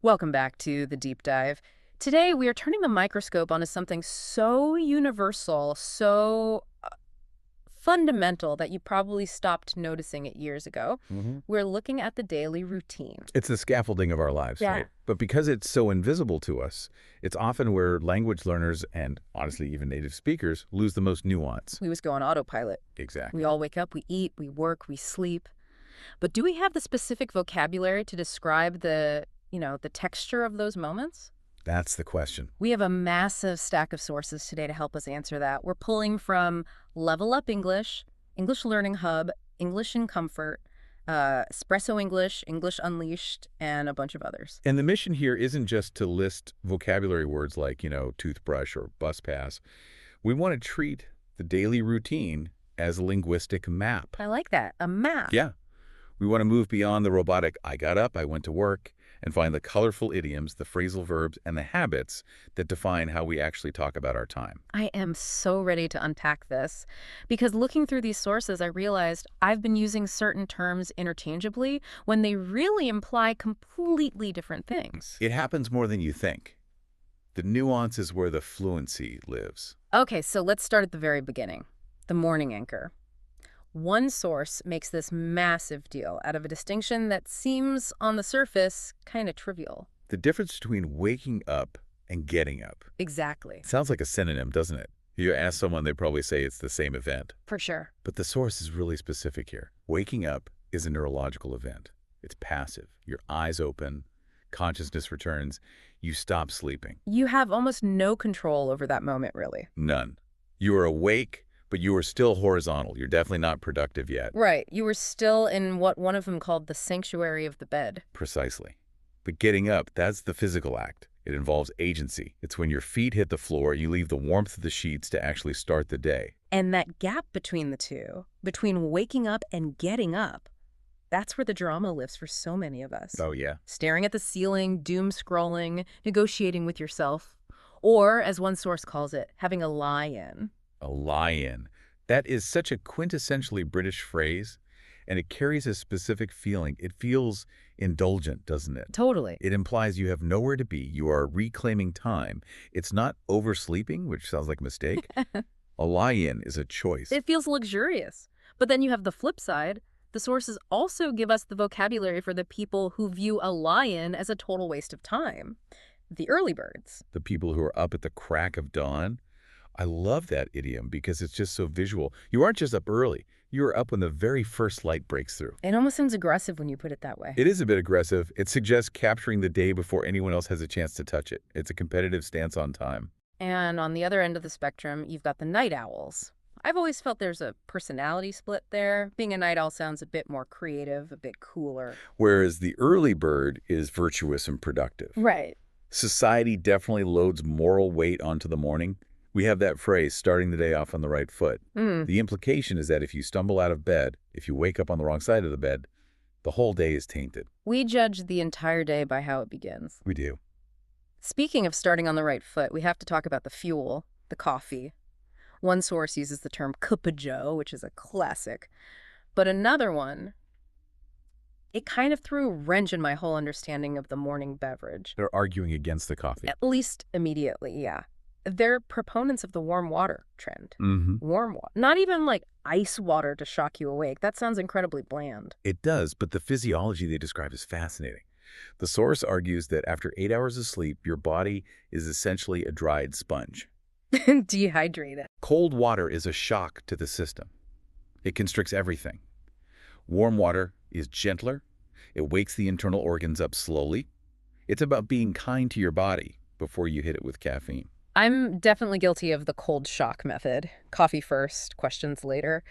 Welcome back to the deep dive. Today, we are turning the microscope onto something so universal, so fundamental that you probably stopped noticing it years ago. hmm We're looking at the daily routine. It's the scaffolding of our lives, Yeah. right? But because it's so invisible to us, it's often where language learners and honestly even native speakers lose the most nuance. We just go on autopilot. We Exactly. all wake up, we eat, we work, we sleep. But do we have the specific vocabulary to describe the texture of those moments? That's the question. We have a massive stack of sources today to help us answer that. We're pulling from Level Up English, English Learning Hub, English in Comfort, Espresso English, English Unleashed, and a bunch of others. And the mission here isn't just to list vocabulary words like, toothbrush or bus pass. We want to treat the daily routine as a linguistic map. I like that. A map. Yeah. We want to move beyond the robotic I got up, I went to work, and find the colorful idioms, the phrasal verbs, and the habits that define how we actually talk about our time. I am so ready to unpack this because looking through these sources, I realized I've been using certain terms interchangeably when they really imply completely different things. It happens more than you think. The nuance is where the fluency lives. Okay, so let's start at the very beginning. The morning anchor. One source makes this massive deal out of a distinction that seems, on the surface, kind of trivial. The difference between waking up and getting up. Exactly. Sounds like a synonym, doesn't it? You ask someone, they probably say it's the same event. For sure. But the source is really specific here. Waking up is a neurological event. It's passive. Your eyes open, consciousness returns, you stop sleeping. You have almost no control over that moment, really. None. You are awake, but you are still horizontal. You're definitely not productive yet. Right. You were still in what one of them called the sanctuary of the bed. Precisely. But getting up, that's the physical act. It involves agency. It's when your feet hit the floor, you leave the warmth of the sheets to actually start the day. And that gap between the two, between waking up and getting up, that's where the drama lives for so many of us. Oh, yeah. Staring at the ceiling, doom scrolling, negotiating with yourself, or, as one source calls it, having a lie-in. A lie-in. That is such a quintessentially British phrase, and it carries a specific feeling. It feels indulgent, doesn't it? Totally. It implies you have nowhere to be. You are reclaiming time. It's not oversleeping, which sounds like a mistake. A lie-in is a choice. It feels luxurious. But then you have the flip side. The sources also give us the vocabulary for the people who view a lie-in as a total waste of time. The early birds. The people who are up at the crack of dawn. I love that idiom because it's just so visual. You aren't just up early. You're up when the very first light breaks through. It almost sounds aggressive when you put it that way. It is a bit aggressive. It suggests capturing the day before anyone else has a chance to touch it. It's a competitive stance on time. And on the other end of the spectrum, you've got the night owls. I've always felt there's a personality split there. Being a night owl sounds a bit more creative, a bit cooler. Whereas the early bird is virtuous and productive. Right. Society definitely loads moral weight onto the morning. We have that phrase, starting the day off on the right foot. The implication is that if you stumble out of bed, if you wake up on the wrong side of the bed, the whole day is tainted. We judge the entire day by how it begins. We do. Speaking of starting on the right foot, we have to talk about the fuel, the coffee. One source uses the term cup of joe, which is a classic. But another one, it kind of threw a wrench in my whole understanding of the morning beverage. They're arguing against the coffee. At least immediately, yeah. They're proponents of the warm water trend. Warm water. Not even like ice water to shock you awake. That sounds incredibly bland. It does, but the physiology they describe is fascinating. The source argues that after 8 hours of sleep, your body is essentially a dried sponge. Dehydrated. Cold water is a shock to the system. It constricts everything. Warm water is gentler. It wakes the internal organs up slowly. It's about being kind to your body before you hit it with caffeine. I'm definitely guilty of the cold shock method. Coffee first, questions later.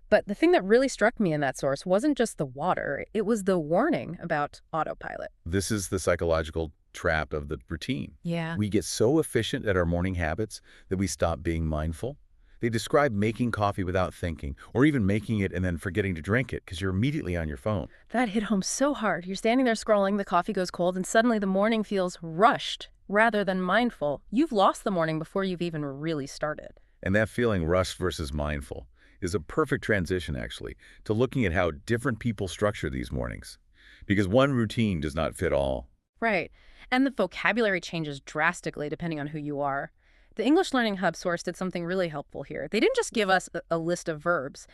But the thing that really struck me in that source wasn't just the water. It was the warning about autopilot. This is the psychological trap of the routine. Yeah. We get so efficient at our morning habits that we stop being mindful. They describe making coffee without thinking, or even making it and then forgetting to drink it because you're immediately on your phone. That hit home so hard. You're standing there scrolling, the coffee goes cold, and suddenly the morning feels rushed rather than mindful. You've lost the morning before you've even really started. And that feeling, rushed versus mindful, is a perfect transition, actually, to looking at how different people structure these mornings. Because one routine does not fit all. Right. And the vocabulary changes drastically depending on who you are. The English Learning Hub source did something really helpful here. They didn't just give us a list of verbs.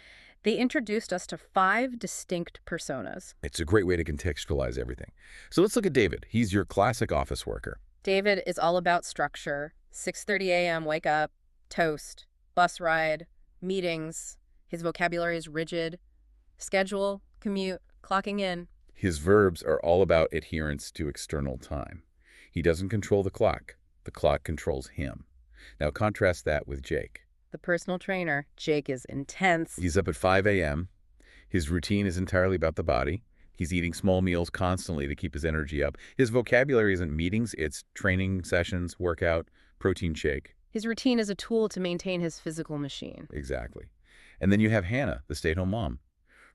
They introduced us to 5 distinct personas. It's a great way to contextualize everything. So let's look at David. He's your classic office worker. David is all about structure. 6:30 a.m., wake up, toast, bus ride, meetings. His vocabulary is rigid. Schedule, commute, clocking in. His verbs are all about adherence to external time. He doesn't control the clock controls him. Now contrast that with Jake. The personal trainer, Jake, is intense. He's up at 5 a.m. His routine is entirely about the body. He's eating small meals constantly to keep his energy up. His vocabulary isn't meetings, it's training sessions, workout, protein shake. His routine is a tool to maintain his physical machine. Exactly. And then you have Hannah, the stay-at-home mom.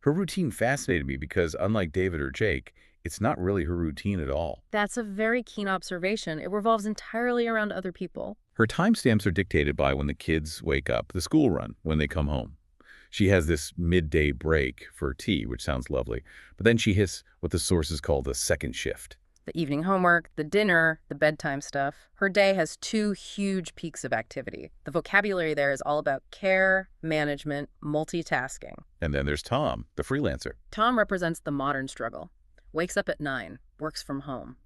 Her routine fascinated me because, unlike David or Jake, it's not really her routine at all. That's a very keen observation. It revolves entirely around other people. Her timestamps are dictated by when the kids wake up, the school run, when they come home. She has this midday break for tea, which sounds lovely, but then she hits what the sources call the second shift. The evening homework, the dinner, the bedtime stuff. Her day has 2 huge peaks of activity. The vocabulary there is all about care, management, multitasking. And then there's Tom, the freelancer. Tom represents the modern struggle. Wakes up at 9, works from home.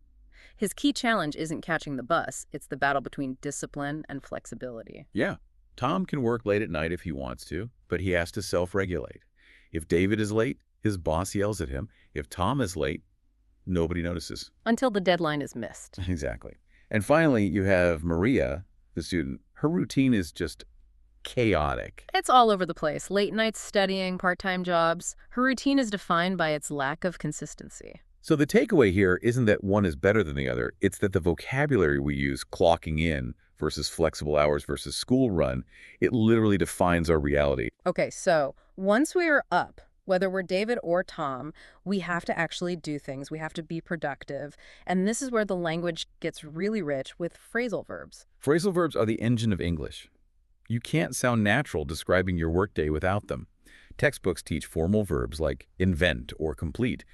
His key challenge isn't catching the bus, it's the battle between discipline and flexibility. Yeah, Tom can work late at night if he wants to, but he has to self-regulate. If David is late, his boss yells at him. If Tom is late, nobody notices. Until the deadline is missed. Exactly. And finally, you have Maria, the student. Her routine is just chaotic. It's all over the place. Late nights studying, part-time jobs. Her routine is defined by its lack of consistency. So the takeaway here isn't that one is better than the other. It's that the vocabulary we use, clocking in versus flexible hours versus school run, it literally defines our reality. Okay, so once we are up, whether we're David or Tom, we have to actually do things. We have to be productive. And this is where the language gets really rich with phrasal verbs. Phrasal verbs are the engine of English. You can't sound natural describing your workday without them. Textbooks teach formal verbs like invent or complete,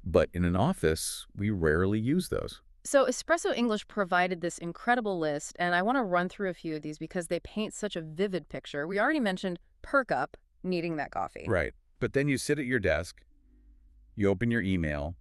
but in an office, we rarely use those. So Espresso English provided this incredible list, and I want to run through a few of these because they paint such a vivid picture. We already mentioned perk up, needing that coffee. Right. But then you sit at your desk, you open your email,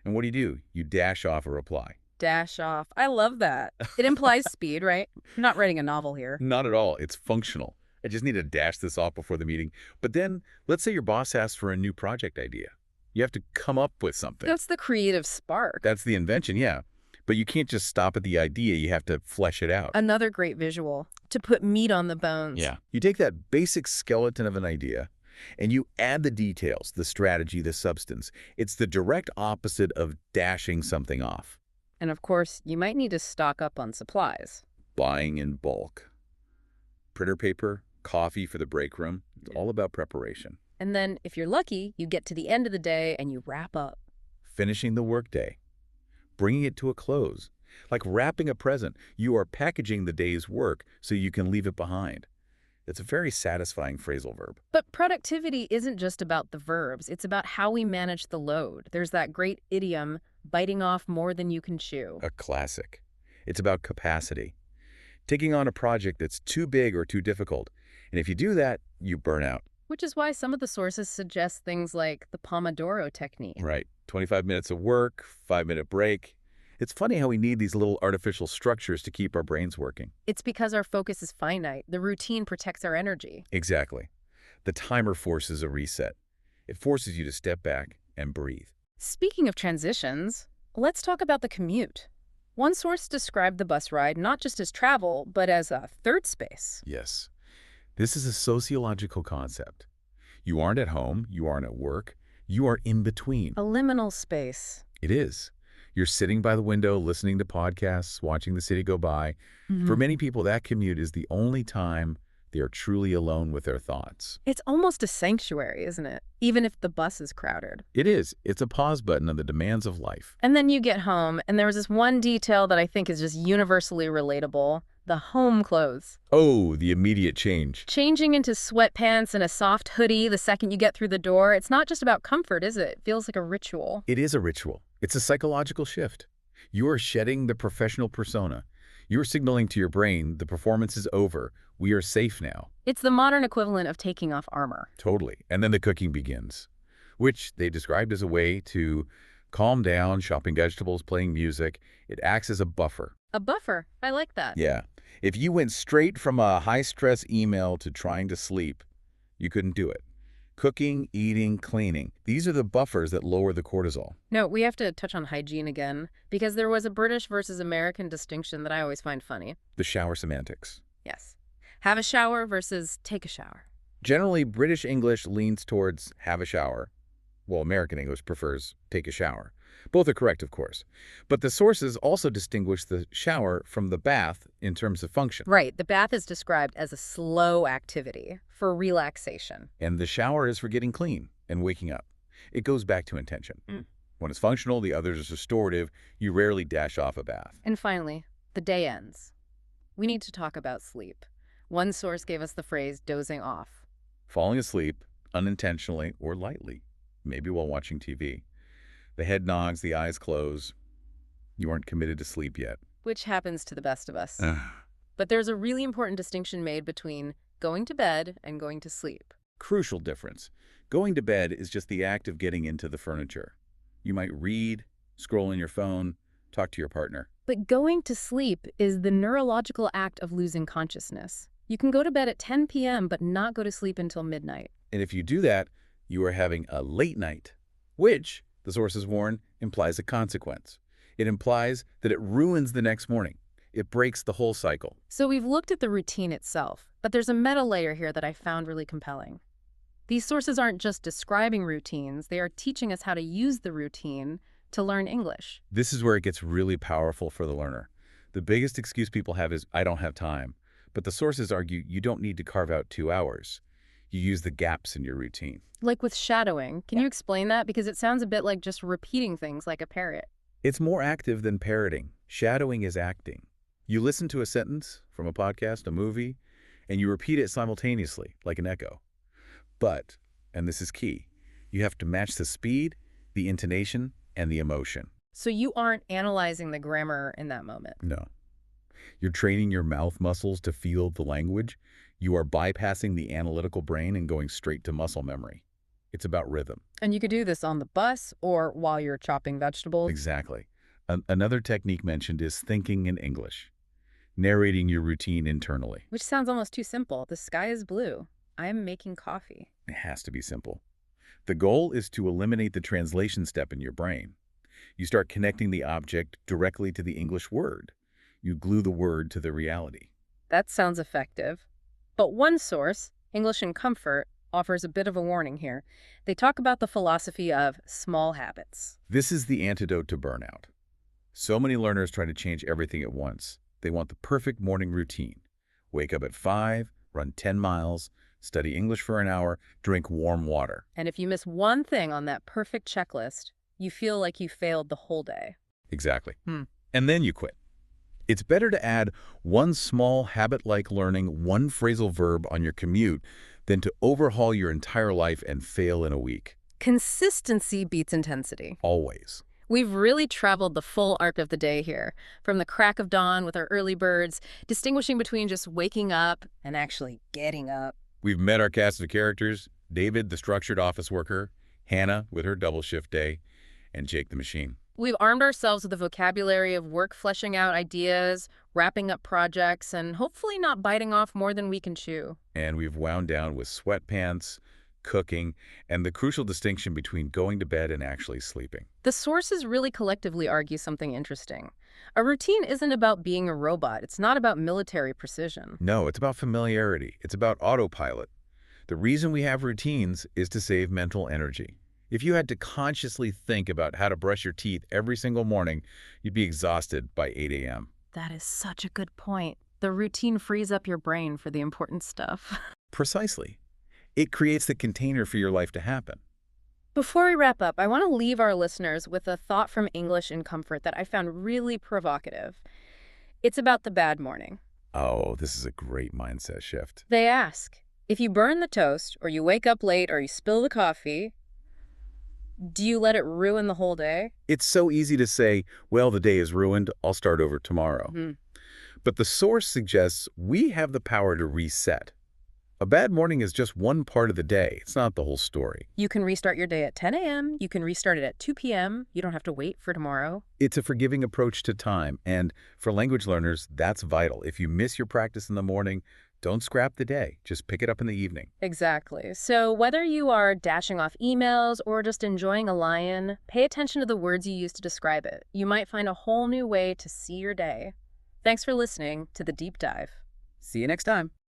and what do? You dash off a reply. Dash off. I love that. It implies speed, right? I'm not writing a novel here. Not at all. It's functional. I just need to dash this off before the meeting. But then, let's say your boss asks for a new project idea. You have to come up with something. That's the creative spark. That's the invention, yeah. But you can't just stop at the idea. You have to flesh it out. Another great visual, to put meat on the bones. Yeah. You take that basic skeleton of an idea, and you add the details, the strategy, the substance. It's the direct opposite of dashing something off. And of course, you might need to stock up on supplies. Buying in bulk. Printer paper, coffee for the break room. It's all about preparation. And then, if you're lucky, you get to the end of the day and you wrap up. Finishing the workday. Bringing it to a close. Like wrapping a present. You are packaging the day's work so you can leave it behind. It's a very satisfying phrasal verb. But productivity isn't just about the verbs. It's about how we manage the load. There's that great idiom, biting off more than you can chew. A classic. It's about capacity. Taking on a project that's too big or too difficult. And if you do that, you burn out. Which is why some of the sources suggest things like the Pomodoro technique. Right. 25 minutes of work, 5-minute break. It's funny how we need these little artificial structures to keep our brains working. It's because our focus is finite. The routine protects our energy. Exactly. The timer forces a reset. It forces you to step back and breathe. Speaking of transitions, let's talk about the commute. One source described the bus ride not just as travel, but as a third space. Yes. This is a sociological concept. You aren't at home, you aren't at work, you are in between. A liminal space. It is. You're sitting by the window, listening to podcasts, watching the city go by. For many people, that commute is the only time they are truly alone with their thoughts. It's almost a sanctuary, isn't it? Even if the bus is crowded. It is. It's a pause button on the demands of life. And then you get home, and there was this one detail that I think is just universally relatable. The home clothes. Oh, the immediate change. Changing into sweatpants and a soft hoodie the second you get through the door, it's not just about comfort, is it? It feels like a ritual. It is a ritual. It's a psychological shift. You are shedding the professional persona. You're signaling to your brain the performance is over. We are safe now. It's the modern equivalent of taking off armor. Totally. And then the cooking begins, which they described as a way to calm down, chopping vegetables, playing music. It acts as a buffer. A buffer. I like that. Yeah. If you went straight from a high-stress email to trying to sleep, you couldn't do it. Cooking, eating, cleaning. These are the buffers that lower the cortisol. No, we have to touch on hygiene again, because there was a British versus American distinction that I always find funny. The shower semantics. Yes. Have a shower versus take a shower. Generally, British English leans towards have a shower, while American English prefers take a shower. Both are correct, of course. But the sources also distinguish the shower from the bath in terms of function. Right. The bath is described as a slow activity for relaxation. And the shower is for getting clean and waking up. It goes back to intention. One is functional, the other is restorative. You rarely dash off a bath. And finally, the day ends. We need to talk about sleep. One source gave us the phrase dozing off. Falling asleep, unintentionally or lightly, maybe while watching TV. The head nods, the eyes close. You aren't committed to sleep yet. Which happens to the best of us. But there's a really important distinction made between going to bed and going to sleep. Crucial difference. Going to bed is just the act of getting into the furniture. You might read, scroll on your phone, talk to your partner. But going to sleep is the neurological act of losing consciousness. You can go to bed at 10 p.m. but not go to sleep until midnight. And if you do that, you are having a late night, which, the sources warn, implies a consequence. It implies that it ruins the next morning. It breaks the whole cycle. So we've looked at the routine itself, but there's a meta layer here that I found really compelling. These sources aren't just describing routines, they are teaching us how to use the routine to learn English. This is where it gets really powerful for the learner. The biggest excuse people have is, I don't have time. But the sources argue you don't need to carve out 2 hours. You use the gaps in your routine. Like with shadowing. Can you explain that? Because it sounds a bit like just repeating things like a parrot. It's more active than parroting. Shadowing is acting. You listen to a sentence from a podcast, a movie, and you repeat it simultaneously, like an echo. But, and this is key, you have to match the speed, the intonation, and the emotion. So you aren't analyzing the grammar in that moment. No. You're training your mouth muscles to feel the language. You are bypassing the analytical brain and going straight to muscle memory. It's about rhythm. And you could do this on the bus or while you're chopping vegetables. Exactly. Another technique mentioned is thinking in English, narrating your routine internally. Which sounds almost too simple. The sky is blue. I am making coffee. It has to be simple. The goal is to eliminate the translation step in your brain. You start connecting the object directly to the English word. You glue the word to the reality. That sounds effective. But one source, English in Comfort, offers a bit of a warning here. They talk about the philosophy of small habits. This is the antidote to burnout. So many learners try to change everything at once. They want the perfect morning routine. Wake up at 5, run 10 miles, study English for an hour, drink warm water. And if you miss one thing on that perfect checklist, you feel like you failed the whole day. Exactly. And then you quit. It's better to add one small habit-like learning, one phrasal verb on your commute than to overhaul your entire life and fail in a week. Consistency beats intensity. Always. We've really traveled the full arc of the day here, from the crack of dawn with our early birds, distinguishing between just waking up and actually getting up. We've met our cast of characters, David, the structured office worker, Hannah with her double shift day, and Jake the machine. We've armed ourselves with a vocabulary of work fleshing out ideas, wrapping up projects, and hopefully not biting off more than we can chew. And we've wound down with sweatpants, cooking, and the crucial distinction between going to bed and actually sleeping. The sources really collectively argue something interesting. A routine isn't about being a robot. It's not about military precision. No, it's about familiarity. It's about autopilot. The reason we have routines is to save mental energy. If you had to consciously think about how to brush your teeth every single morning, you'd be exhausted by 8 a.m. That is such a good point. The routine frees up your brain for the important stuff. Precisely. It creates the container for your life to happen. Before we wrap up, I want to leave our listeners with a thought from English in Comfort that I found really provocative. It's about the bad morning. Oh, this is a great mindset shift. They ask, if you burn the toast, or you wake up late, or you spill the coffee, Do you let it ruin the whole day? It's so easy to say, well, the day is ruined, I'll start over tomorrow. Hmm. But the source suggests we have the power to reset. A bad morning is just one part of the day. It's not the whole story. You can restart your day at 10 a.m. You can restart it at 2 p.m. You don't have to wait for tomorrow. It's a forgiving approach to time, and for language learners, that's vital. If you miss your practice in the morning, don't scrap the day. Just pick it up in the evening. Exactly. So whether you are dashing off emails or just enjoying a lion, pay attention to the words you use to describe it. You might find a whole new way to see your day. Thanks for listening to The Deep Dive. See you next time.